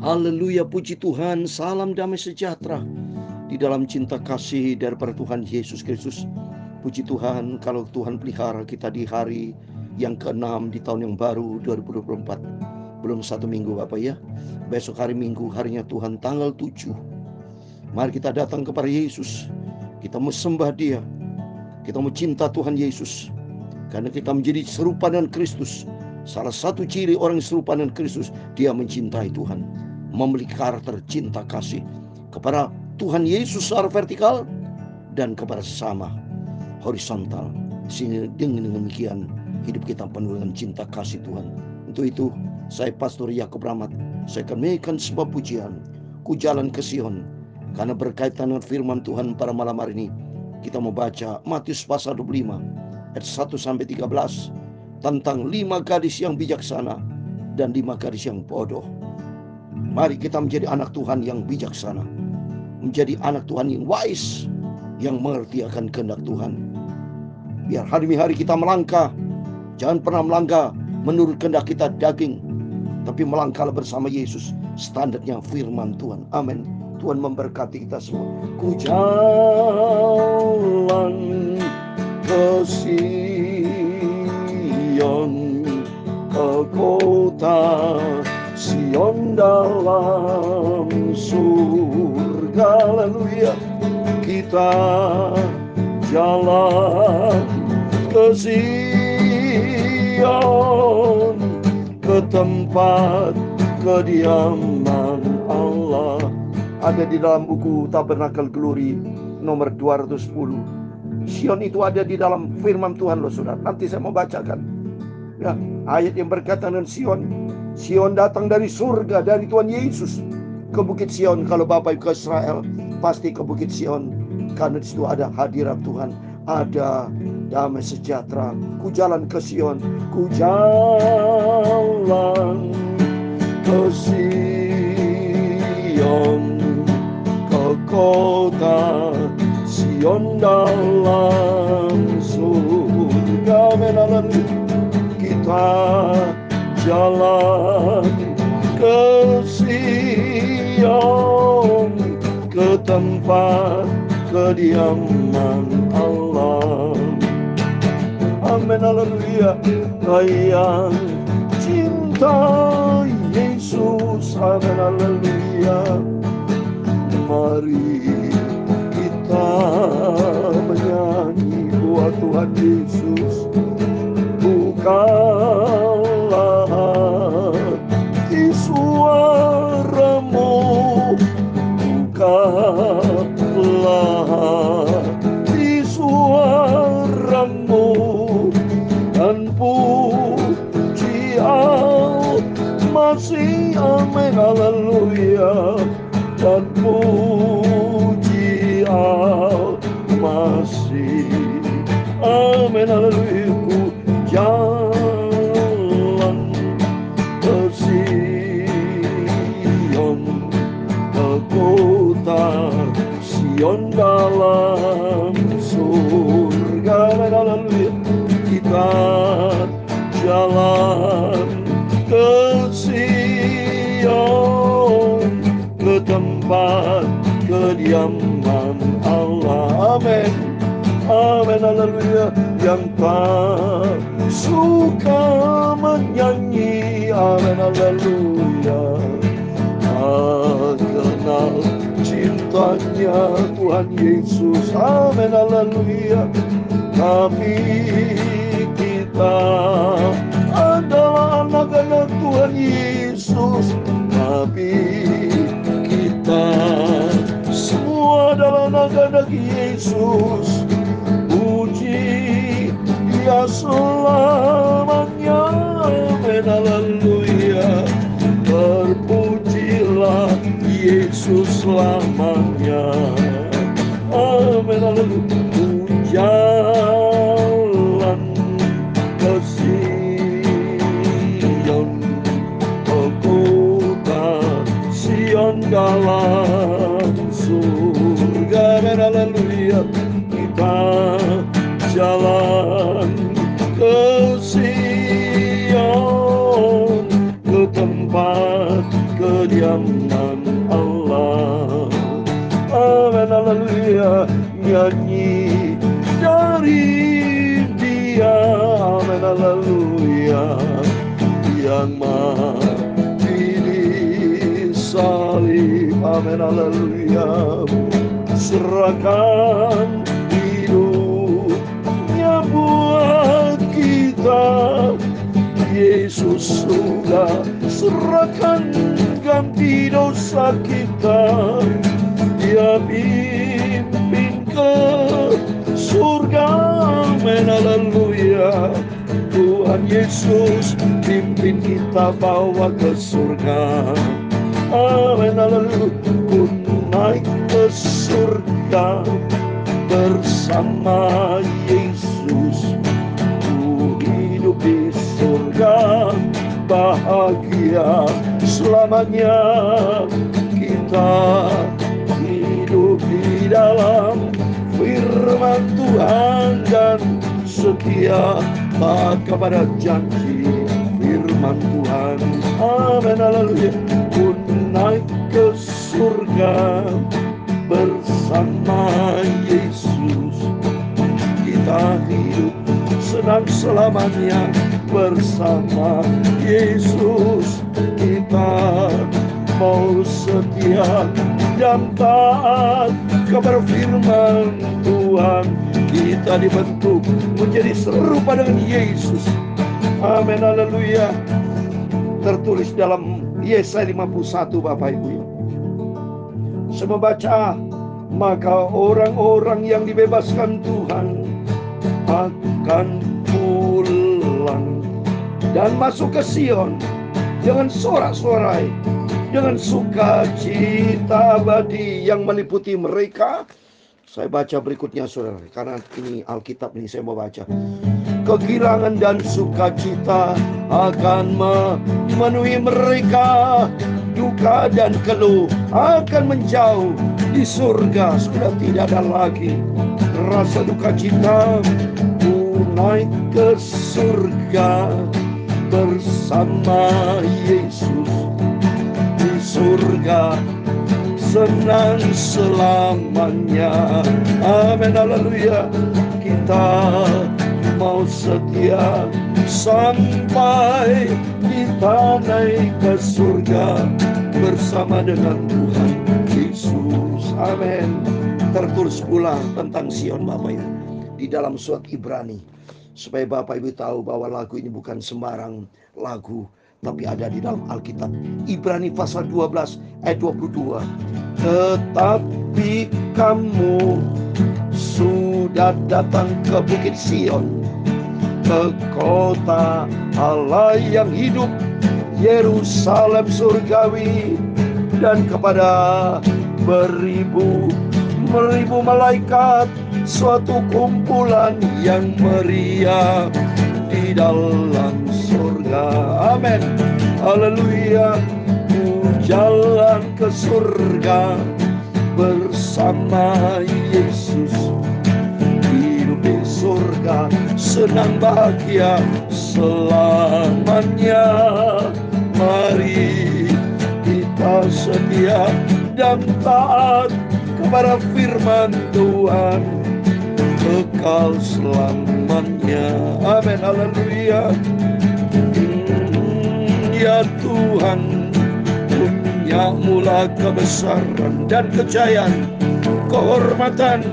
Haleluya, puji Tuhan, salam damai sejahtera di dalam cinta kasih daripada Tuhan Yesus Kristus. Puji Tuhan, kalau Tuhan pelihara kita di hari yang ke-6 di tahun yang baru 2024. Belum satu minggu Bapak ya. Besok hari Minggu, harinya Tuhan tanggal 7. Mari kita datang kepada Yesus. Kita mau sembah Dia. Kita mau cinta Tuhan Yesus. Karena kita menjadi serupa dengan Kristus. Salah satu ciri orang serupa dengan Kristus, dia mencintai Tuhan, memiliki karakter cinta kasih kepada Tuhan Yesus secara vertikal dan kepada sesama horizontal. Sehingga dengan demikian hidup kita penuh dengan cinta kasih Tuhan. Untuk itu saya Pastor Yakub Rahmat, saya akan menaikkan sebuah pujian, Ku Jalan ke Sion. Karena berkaitan dengan firman Tuhan pada malam hari ini, kita mau baca Matius pasal 25 ayat 1-13 tentang 5 gadis yang bijaksana dan 5 gadis yang bodoh. Mari kita menjadi anak Tuhan yang bijaksana, menjadi anak Tuhan yang wise, yang mengerti akan kehendak Tuhan. Biar hari demi hari kita melangkah, jangan pernah melangkah menurut kehendak kita daging, tapi melangkah bersama Yesus, standarnya firman Tuhan. Amin. Tuhan memberkati kita semua. Ku jalan ke Sion, ke kota Sion dalam surga. Haleluya. Kita jalan ke Sion, ke tempat kediaman Allah. Ada di dalam buku Tabernakel Glory nomor 210. Sion itu ada di dalam firman Tuhan loh saudara. Nanti saya mau bacakan ya, ayat yang berkaitan dengan Sion. Sion datang dari surga, dari Tuhan Yesus ke Bukit Sion. Kalau Bapak Ibu ke Israel, pasti ke Bukit Sion, karena di situ ada hadirat Tuhan, ada damai sejahtera. Ku jalan ke Sion, ku jalan ke Sion, ke kota Sion dalam surga. Menalan kita jalan ke Sion, ke tempat kediaman Allah. Amin, haleluya. Yang cinta Yesus, amin, haleluya. Mari kita menyanyi buat Tuhan Yesus. Bukalah hati suaramu, bukalah hati suaramu, dan puji Al-Masih, amin, haleluya. Dan puji Al-Masih, amin, haleluya. Ku jalan ke Sion, ke kota Sion dalam surga. Haleluya. Kita jalan ke Sion, ke tempat kediaman Allah. Amin, amin, haleluya. Yang tak suka menyanyi, amin, haleluya, kenal cintanya Tuhan Yesus, amin, haleluya. Tapi kita adalah anak-anak Tuhan Yesus, tapi kita semua adalah anak-anak Yesus. Puji Dia selamanya, amin, haleluya. Terpujilah Yesus selamanya, amin, haleluya. Ku jalan ke Sion, ke kota Sion dalam surga, amin, haleluya. Kita jalan ke Sion, ke tempat kediaman firman Allah. Amin, haleluya. Nyanyi dari Dia, amin, haleluya, yang mati di salib, amin, haleluya, serahkan hidupnya buat kita. Yesus sudah serahkan ganti dosa kita. Dia pimpin ke surga, amin, haleluya. Tuhan Yesus pimpin kita bawa ke surga, amin, haleluya. Ku naik ke surga bersama Yesus. Ku hidup di surga bahagia selamanya. Kita hidup di dalam firman Tuhan dan setia taat kepada janji firman Tuhan, amin, haleluya. Ku naik ke surga bersama Yesus. Kita hidup senang selamanya bersama Yesus. Kita mau setia dan taat kepada firman Tuhan. Kita dibentuk menjadi serupa dengan Yesus, amin, haleluya. Tertulis dalam Yesaya 51, Bapak Ibu. Saya membaca, maka orang-orang yang dibebaskan Tuhan akan pulang dan masuk ke Sion dengan sorak-sorai, dengan sukacita abadi yang meliputi mereka. Saya baca berikutnya, saudara, karena ini Alkitab ini saya mau baca. Kegirangan dan sukacita akan memenuhi mereka, duka dan keluh akan menjauh. Di surga sudah tidak ada lagi rasa duka cita. Ku naik ke surga bersama Yesus. Di surga senang selamanya, amin, haleluya. Kita mau setia sampai kita naik ke surga bersama dengan Tuhan Yesus, amin. Tertulis pula tentang Sion, Bapak Ibu, di dalam surat Ibrani, supaya Bapak Ibu tahu bahwa lagu ini bukan sembarang lagu, tapi ada di dalam Alkitab. Ibrani pasal 12 ayat 22. Tetapi kamu sudah datang ke Bukit Sion, ke kota Allah yang hidup, Yerusalem surgawi, dan kepada beribu-ribu malaikat, suatu kumpulan yang meriah di dalam surga, amin, haleluya. Ku jalan ke surga bersama Yesus. Hidup di surga senang bahagia selamanya. Mari kita setia dan taat kepada firman Tuhan, kekal selamanya, amin, haleluya. Ya Tuhan, punya mula kebesaran dan kejayaan, kehormatan,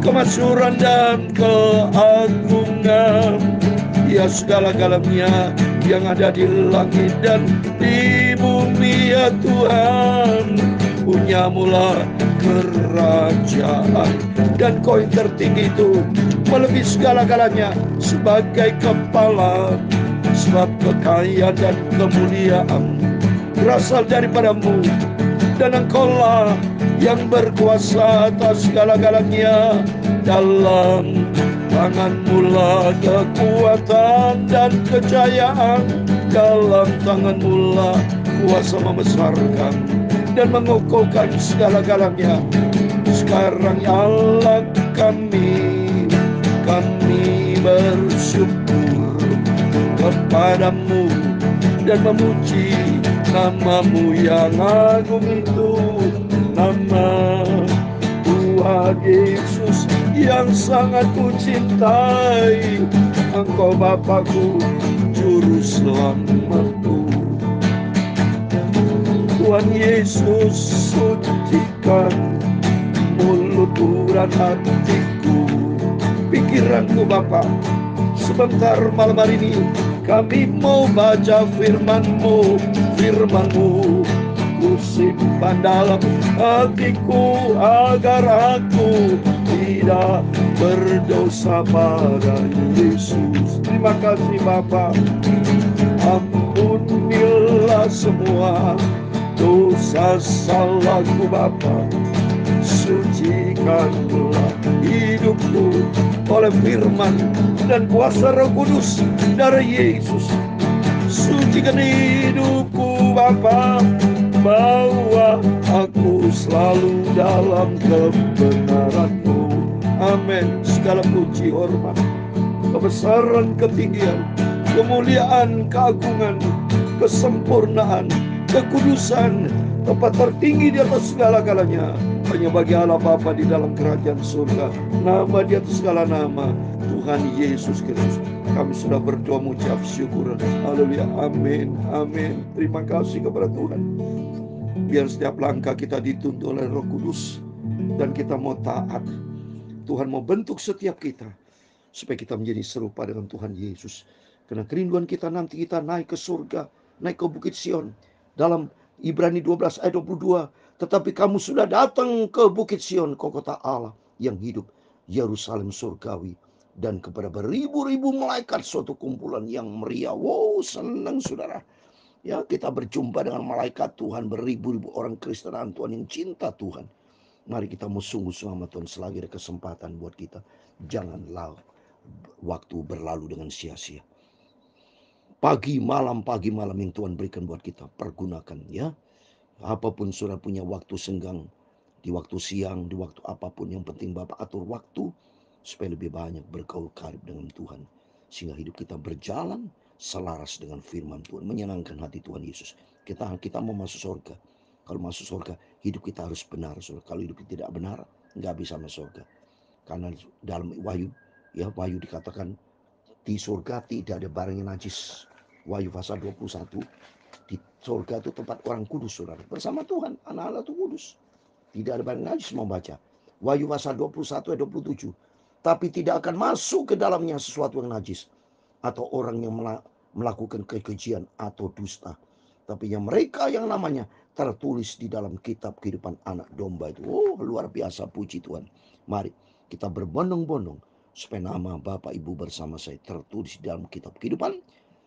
kemasyhuran dan keagungan. Ya segala-galanya yang ada di langit dan di bumi, ya Tuhan, punya mula kerajaan, dan Kau yang tertinggi itu melebihi segala-galanya sebagai kepala. Sebab kekayaan dan kemuliaan berasal daripadamu, dan Engkaulah yang berkuasa atas segala-galanya. Dalam tangan-Mu lah kekuatan dan kejayaan, dalam tangan-Mu lah kuasa membesarkan dan mengukuhkan segala-galanya. Sekarang ya Allah, kami bersyukur kepadamu dan memuji Namamu yang agung itu, nama Tuhan Yesus yang sangat kucintai. Engkau Bapakku, Juru Selamatku. Tuhan Yesus, sucikan mulut dan hatiku, pikiranku Bapa. Sebentar malam hari ini kami mau baca firman-Mu, ku simpan dalam hatiku agar aku tidak berdosa pada Yesus. Terima kasih Bapa. Ampunilah semua dosa salahku Bapa. Sucikanlah hidupku oleh firman dan kuasa Roh Kudus dari Yesus. Sucikan hidupku Bapa, bawa aku selalu dalam kebenaran-Mu. Amin. Segala puji, hormat, kebesaran, ketinggian, kemuliaan, keagungan, kesempurnaan, kekudusan, tempat tertinggi di atas segala-galanya hanya bagi Allah Bapa di dalam kerajaan surga. Nama di atas segala nama, Tuhan Yesus Kristus. Kami sudah berdoa mengucap syukur. Haleluya. Amin. Amin. Terima kasih kepada Tuhan. Biar setiap langkah kita dituntun oleh Roh Kudus dan kita mau taat. Tuhan mau bentuk setiap kita supaya kita menjadi serupa dengan Tuhan Yesus. Karena kerinduan kita nanti kita naik ke surga, naik ke Bukit Sion. Dalam Ibrani 12 ayat 22, tetapi kamu sudah datang ke Bukit Sion, ke kota Allah yang hidup, Yerusalem surgawi, dan kepada beribu-ribu malaikat, suatu kumpulan yang meriah. Wow, senang saudara. Ya, kita berjumpa dengan malaikat Tuhan, beribu-ribu orang Kristen Tuhan yang cinta Tuhan. Mari kita mau sungguh-sungguh sama Tuhan selagi ada kesempatan buat kita. Janganlah waktu berlalu dengan sia-sia. Pagi malam yang Tuhan berikan buat kita, pergunakan ya. Apapun sudah punya waktu senggang, di waktu siang, di waktu apapun, yang penting Bapak atur waktu supaya lebih banyak bergaul karib dengan Tuhan, sehingga hidup kita berjalan selaras dengan firman Tuhan, menyenangkan hati Tuhan Yesus. Kita mau masuk surga. Kalau masuk surga, hidup kita harus benar. Kalau hidup kita tidak benar, nggak bisa masuk surga. Karena dalam Wahyu dikatakan di surga tidak ada barang yang najis. Wahyu pasal 21. Di surga itu tempat orang kudus, saudara. Bersama Tuhan, anak-anak itu kudus. Tidak ada barang najis, mau baca. Wahyu pasal 21 ayat 27. Tapi tidak akan masuk ke dalamnya sesuatu yang najis, atau orang yang melakukan kekejian atau dusta. Tapi yang mereka yang namanya tertulis di dalam kitab kehidupan anak domba itu. Oh, luar biasa, puji Tuhan. Mari kita berbondong-bondong supaya nama Bapak Ibu bersama saya tertulis di dalam kitab kehidupan,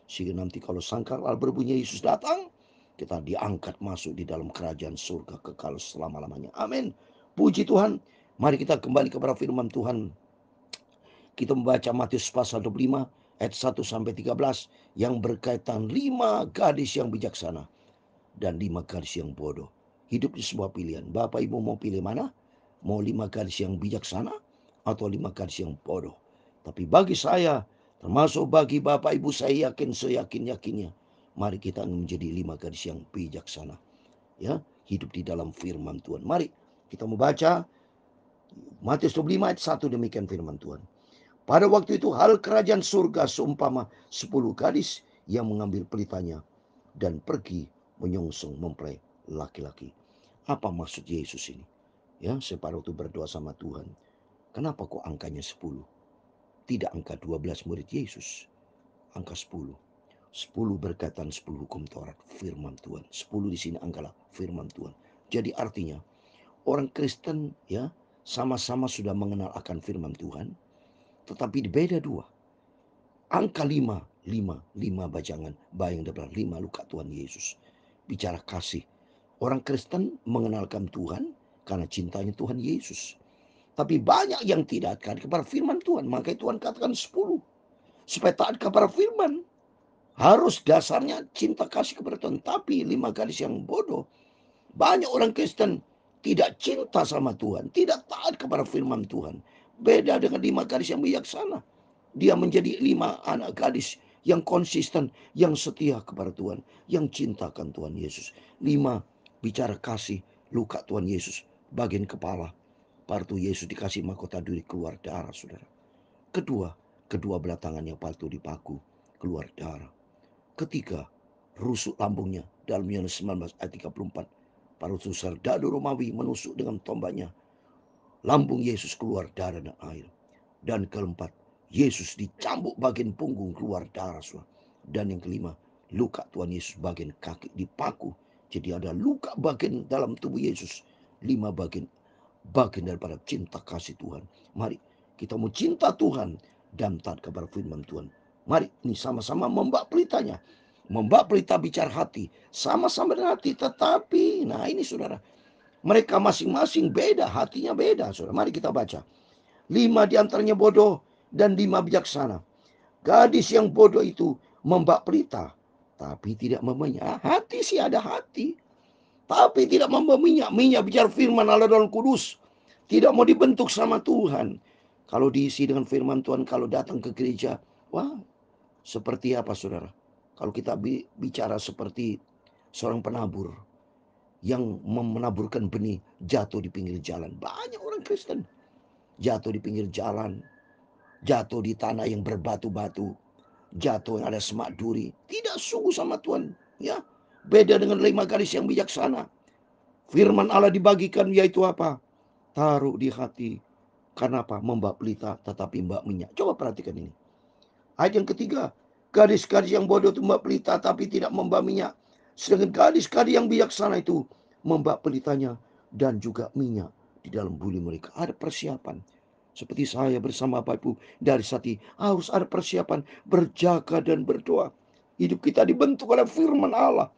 sehingga nanti kalau sangkakala berbunyi Yesus datang, kita diangkat masuk di dalam kerajaan surga kekal selama-lamanya. Amin. Puji Tuhan. Mari kita kembali kepada firman Tuhan. Kita membaca Matius pasal 25 ayat 1 sampai 13 yang berkaitan 5 gadis yang bijaksana dan 5 gadis yang bodoh. Hidup di sebuah pilihan. Bapak Ibu mau pilih mana? Mau 5 gadis yang bijaksana atau 5 gadis yang bodoh? Tapi bagi saya, termasuk bagi Bapak Ibu, saya yakin seyakin-yakinnya, mari kita menjadi 5 gadis yang bijaksana. Ya, hidup di dalam firman Tuhan. Mari kita membaca Matius 25 ayat 1, demikian firman Tuhan. Pada waktu itu hal kerajaan surga seumpama 10 gadis yang mengambil pelitanya dan pergi menyongsong mempelai laki-laki. Apa maksud Yesus ini? Ya, saya pada waktu berdoa sama Tuhan, kenapa kok angkanya 10? Tidak angka 12 murid Yesus, angka 10. 10 berkaitan 10 hukum Taurat, firman Tuhan. 10 di sini angkalah firman Tuhan. Jadi artinya orang Kristen ya sama-sama sudah mengenal akan firman Tuhan, tetapi beda 2. Angka 5 bajangan bayang dalam 5 luka Tuhan Yesus. Bicara kasih. Orang Kristen mengenalkan Tuhan karena cintanya Tuhan Yesus. Tapi banyak yang tidak taat kepada firman Tuhan. Makanya Tuhan katakan 10. Supaya taat kepada firman, harus dasarnya cinta kasih kepada Tuhan. Tapi 5 gadis yang bodoh. Banyak orang Kristen tidak cinta sama Tuhan, tidak taat kepada firman Tuhan. Beda dengan 5 gadis yang bijaksana. Dia menjadi 5 anak gadis yang konsisten, yang setia kepada Tuhan, yang cintakan Tuhan Yesus. 5. Bicara kasih, luka Tuhan Yesus, bagian kepala. Partu Yesus dikasih mahkota duri, keluar darah, saudara. Kedua belah tangannya partu dipaku, keluar darah. Ketiga, rusuk lambungnya, dalam Yohanes 19 ayat 34. Partu serdadu Romawi menusuk dengan tombaknya. Lambung Yesus keluar darah dan air. Dan keempat, Yesus dicambuk bagian punggung, keluar darah, saudara. Dan yang kelima, luka Tuhan Yesus bagian kaki dipaku. Jadi ada luka bagian dalam tubuh Yesus. 5 bagian daripada cinta kasih Tuhan. Mari kita mau cinta Tuhan dan taat kepada firman Tuhan. Mari ini sama-sama membak pelitanya. Membak pelita bicara hati. Sama-sama dengan hati. Tetapi, nah ini saudara, mereka masing-masing beda. Hatinya beda, saudara. Mari kita baca. 5 diantaranya bodoh dan 5 bijaksana. Gadis yang bodoh itu membak pelita, tapi tidak meminyak. Hati sih ada hati, tapi tidak membawa minyak. Minyak bicara firman Allah dalam kudus. Tidak mau dibentuk sama Tuhan. Kalau diisi dengan firman Tuhan, kalau datang ke gereja, wah, seperti apa saudara? Kalau kita bicara seperti seorang penabur yang menaburkan benih jatuh di pinggir jalan. Banyak orang Kristen jatuh di pinggir jalan, jatuh di tanah yang berbatu-batu, jatuh yang ada semak duri. Tidak sungguh sama Tuhan, ya. Beda dengan 5 gadis yang bijaksana. Firman Allah dibagikan yaitu apa? Taruh di hati. Karena apa? Membak pelita tetapi mbak minyak. Coba perhatikan ini. Ayat yang ketiga. Gadis-gadis yang bodoh itu membak pelita tapi tidak membak minyak. Sedangkan gadis-gadis yang bijaksana itu membak pelitanya dan juga minyak di dalam buli mereka. Ada persiapan. Seperti saya bersama Bapak Ibu dari hati harus ada persiapan berjaga dan berdoa. Hidup kita dibentuk oleh firman Allah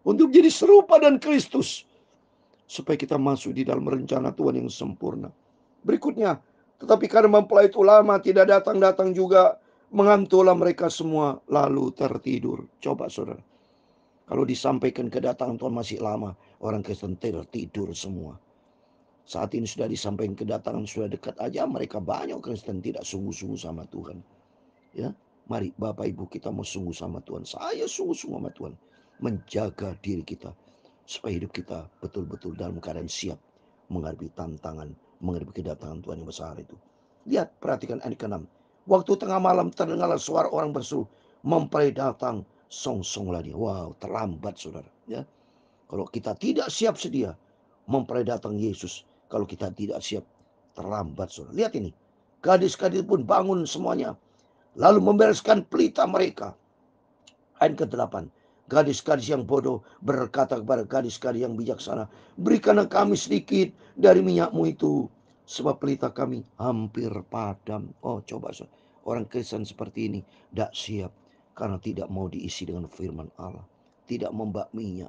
untuk jadi serupa dan Kristus. Supaya kita masuk di dalam rencana Tuhan yang sempurna. Berikutnya, tetapi karena mempelai itu lama tidak datang-datang juga, mengantuklah mereka semua lalu tertidur. Coba saudara, kalau disampaikan kedatangan Tuhan masih lama, orang Kristen tertidur semua. Saat ini sudah disampaikan kedatangan sudah dekat aja, mereka banyak Kristen tidak sungguh-sungguh sama Tuhan. Ya, mari Bapak Ibu kita mau sungguh sama Tuhan. Saya sungguh-sungguh sama Tuhan, menjaga diri kita supaya hidup kita betul-betul dalam keadaan siap menghadapi tantangan, menghadapi kedatangan Tuhan yang besar itu. Lihat, perhatikan ayat ke-6. Waktu tengah malam terdengarlah suara orang berseru, mempelai datang, song-songlah dia. Wow, terlambat saudara. Ya, kalau kita tidak siap sedia, mempelai datang Yesus. Kalau kita tidak siap, terlambat saudara. Lihat ini, gadis-gadis pun bangun semuanya, lalu membereskan pelita mereka. Ayat ke-8. Gadis-gadis yang bodoh berkata kepada gadis-gadis yang bijaksana, berikanlah kami sedikit dari minyakmu itu, sebab pelita kami hampir padam. Oh coba orang Kristen seperti ini tidak siap karena tidak mau diisi dengan firman Allah, tidak membak minyak.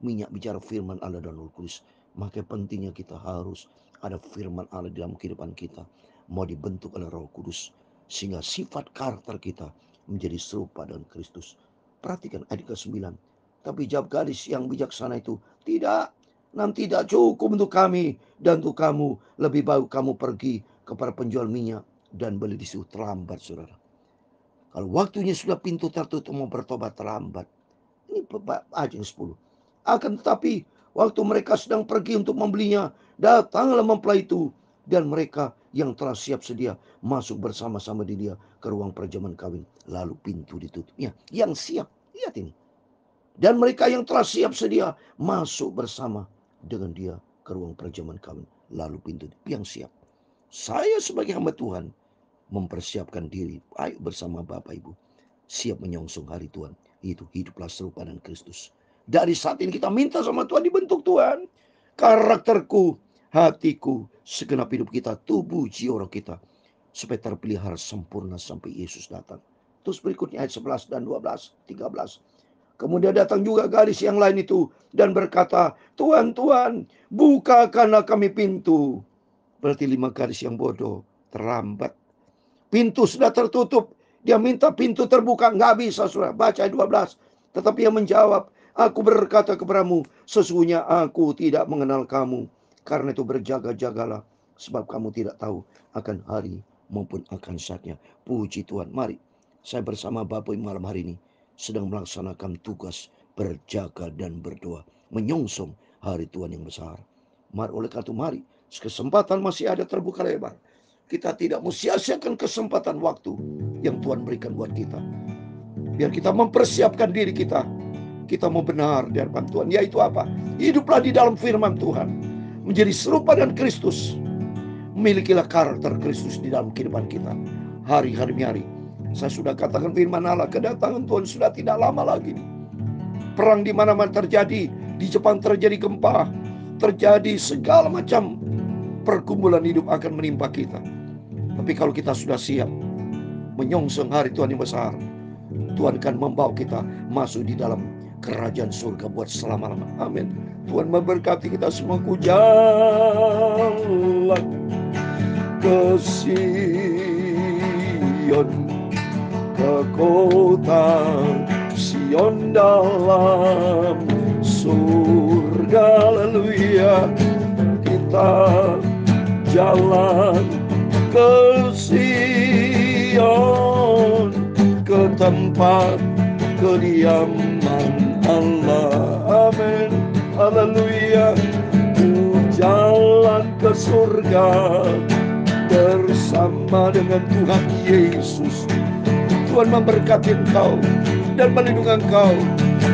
Minyak bicara firman Allah dan Roh Kudus. Maka pentingnya kita harus ada firman Allah dalam kehidupan kita, mau dibentuk oleh Roh Kudus sehingga sifat karakter kita menjadi serupa dengan Kristus. Perhatikan ayat ke-9. Tapi jawab gadis yang bijaksana itu, tidak, nanti tidak cukup untuk kami dan untuk kamu. Lebih baik kamu pergi kepada penjual minyak dan beli di situ. Terlambat saudara. Kalau waktunya sudah pintu tertutup mau bertobat, terlambat. Ini ayat yang 10. Akan tetapi waktu mereka sedang pergi untuk membelinya, datanglah mempelai itu, dan mereka yang telah siap sedia masuk bersama-sama di dia ke ruang perjamuan kawin. Lalu pintu ditutup. Ya, yang siap, lihat ini. Dan mereka yang telah siap sedia masuk bersama dengan dia ke ruang perjamuan kawin. Lalu pintu yang siap. Saya sebagai hamba Tuhan mempersiapkan diri. Ayo bersama Bapak Ibu siap menyongsong hari Tuhan. Itu hiduplah serupa dengan Kristus. Dari saat ini kita minta sama Tuhan dibentuk Tuhan. Karakterku, hatiku, segenap hidup kita, tubuh, jiwa kita. Supaya terpelihara sempurna sampai Yesus datang. Terus berikutnya ayat 11 dan 12, 13. Kemudian datang juga gadis yang lain itu dan berkata, Tuhan, Tuhan, bukakanlah kami pintu. Berarti 5 gadis yang bodoh, terlambat. Pintu sudah tertutup. Dia minta pintu terbuka, nggak bisa saudara. Baca ayat 12. Tetapi dia menjawab, aku berkata kepadamu, sesungguhnya aku tidak mengenal kamu. Karena itu berjaga-jagalah, sebab kamu tidak tahu akan hari maupun akan saatnya. Puji Tuhan. Mari Saya bersama Bapak Ibu malam hari ini sedang melaksanakan tugas berjaga dan berdoa, menyongsong hari Tuhan yang besar. Mari oleh karena itu mari, kesempatan masih ada terbuka lebar. Kita tidak mau sia-siakan kesempatan waktu yang Tuhan berikan buat kita. Biar kita mempersiapkan diri kita. Kita mau benar di hadapan Tuhan. Yaitu apa? Hiduplah di dalam firman Tuhan. Menjadi serupa dengan Kristus. Milikilah karakter Kristus di dalam kehidupan kita. Hari-hari demi hari. Saya sudah katakan firman Allah, kedatangan Tuhan sudah tidak lama lagi. Perang di mana-mana terjadi. Di Jepang terjadi gempa. Terjadi segala macam pergumulan hidup akan menimpa kita. Tapi kalau kita sudah siap menyongsong hari Tuhan yang besar, Tuhan akan membawa kita masuk di dalam kerajaan surga buat selama-lama. Amin. Tuhan memberkati kita semua. Ku jalan ke Sion, ke kota Sion dalam surga. Haleluya. Kita jalan ke Sion, ke tempat kediaman Allah. Amin. Haleluya. Ku jalan ke surga bersama dengan Tuhan Yesus. Tuhan memberkati engkau dan melindungi engkau.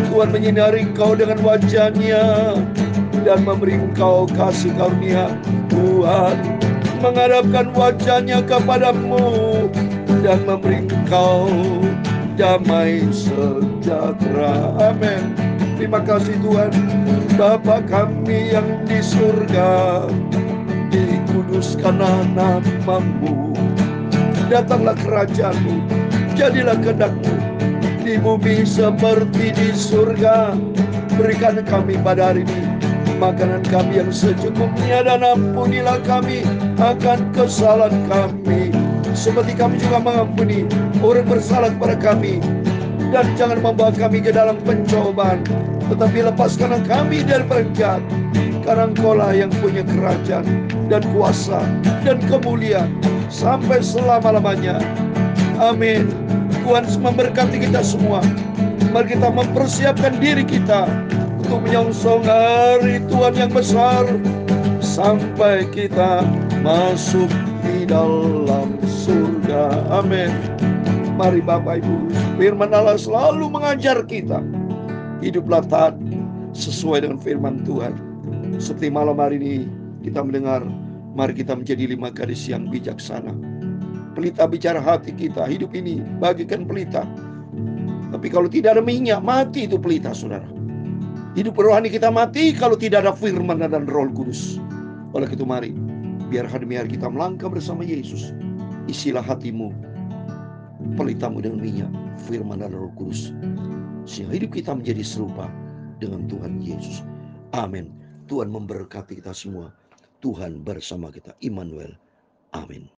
Tuhan menyinari engkau dengan wajah-Nya dan memberi engkau kasih karunia. Tuhan menghadapkan wajah-Nya kepadamu dan memberi engkau damai sejahtera. Amin. Terima kasih Tuhan. Bapa kami yang di surga, dikuduskanlah nama-Mu. Datanglah kerajaan-Mu, jadilah kehendak-Mu di bumi seperti di surga. Berikan kami pada hari ini makanan kami yang secukupnya, dan ampunilah kami akan kesalahan kami, seperti kami juga mengampuni orang bersalah kepada kami. Dan jangan membawa kami ke dalam pencobaan, tetapi lepaskanlah kami dari jahat. Karena Engkau-lah yang punya kerajaan dan kuasa dan kemuliaan sampai selama-lamanya. Amin. Tuhan memberkati kita semua. Mari kita mempersiapkan diri kita untuk menyongsong hari Tuhan yang besar, sampai kita masuk di dalam surga. Amin. Mari Bapak Ibu, firman Allah selalu mengajar kita, hiduplah taat sesuai dengan firman Tuhan. Seperti malam hari ini kita mendengar, mari kita menjadi 5 gadis yang bijaksana. Pelita bicara hati kita, hidup ini bagikan pelita. Tapi kalau tidak ada minyak, mati itu pelita, saudara. Hidup rohani kita mati kalau tidak ada firman dan Roh Kudus. Oleh itu mari, biar hari demi hari kita melangkah bersama Yesus. Isilah hatimu, pelitamu dengan minyak, firman dan Roh Kudus, sehingga hidup kita menjadi serupa dengan Tuhan Yesus. Amin. Tuhan memberkati kita semua. Tuhan bersama kita. Immanuel. Amin.